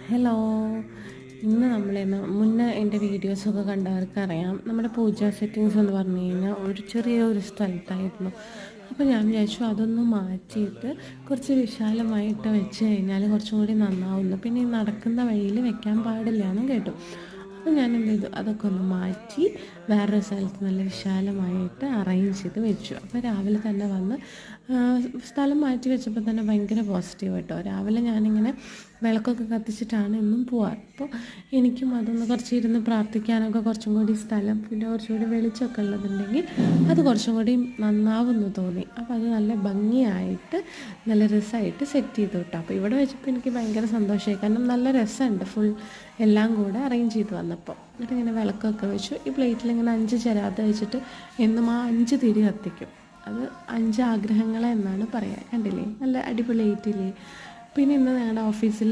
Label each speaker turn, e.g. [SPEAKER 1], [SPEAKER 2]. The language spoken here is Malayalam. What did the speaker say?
[SPEAKER 1] ഹലോ. ഇന്ന് മുന്നേ എൻ്റെ വീഡിയോസൊക്കെ കണ്ടവർക്കറിയാം, നമ്മുടെ പൂജ സെറ്റിങ്സ് എന്ന് പറഞ്ഞു കഴിഞ്ഞാൽ ചെറിയൊരു സ്ഥലത്തായിരുന്നു. അപ്പോൾ ഞാൻ വിചാരിച്ചു അതൊന്ന് മാറ്റിയിട്ട് കുറച്ച് വിശാലമായിട്ട് വെച്ച് കഴിഞ്ഞാൽ കുറച്ചും കൂടി നന്നാവുന്നു. പിന്നെ ഈ നടക്കുന്ന വഴിയിൽ വെക്കാൻ പാടില്ല എന്നും കേട്ടു. അപ്പോൾ ഞാൻ എന്ത് ചെയ്തു, അതൊക്കെ ഒന്ന് മാറ്റി വേറൊരു സ്ഥലത്ത് നല്ല വിശാലമായിട്ട് അറേഞ്ച് ചെയ്ത് വെച്ചു. അപ്പോൾ രാവിലെ തന്നെ വന്ന് സ്ഥലം മാറ്റി വെച്ചപ്പോൾ തന്നെ ഭയങ്കര പോസിറ്റീവ് കേട്ടോ. രാവിലെ ഞാനിങ്ങനെ വിളക്കൊക്കെ കത്തിച്ചിട്ടാണ് എന്നും പോവാറ്. അപ്പോൾ എനിക്കും അതൊന്ന് കുറച്ചിരുന്ന് പ്രാർത്ഥിക്കാനൊക്കെ കുറച്ചും കൂടി സ്ഥലം, പിന്നെ കുറച്ചുകൂടി വെളിച്ചമൊക്കെ ഉള്ളതുണ്ടെങ്കിൽ അത് കുറച്ചും കൂടി നന്നാവുമെന്ന് തോന്നി. അപ്പോൾ അത് നല്ല ഭംഗിയായിട്ട് നല്ല രസമായിട്ട് സെറ്റ് ചെയ്തു കേട്ടോ. അപ്പോൾ ഇവിടെ വെച്ചപ്പോൾ എനിക്ക് ഭയങ്കര സന്തോഷമായി, കാരണം നല്ല രസമുണ്ട് ഫുൾ എല്ലാം കൂടെ അറേഞ്ച് ചെയ്ത് വന്നപ്പോൾ. എന്നിട്ട് ഇങ്ങനെ വിളക്കൊക്കെ വെച്ചു. ഈ പ്ലേറ്റിൽ ഇങ്ങനെ 5 ചെരാത്ത വെച്ചിട്ട് എന്നും ആ 5 തിരി കത്തിക്കും. അത് 5 ആഗ്രഹങ്ങളെ എന്നാണ് പറയുക. കണ്ടില്ലേ, നല്ല അടിപൊളിയായിട്ടില്ലേ. പിന്നെ ഇന്ന് ഞങ്ങളുടെ ഓഫീസിൽ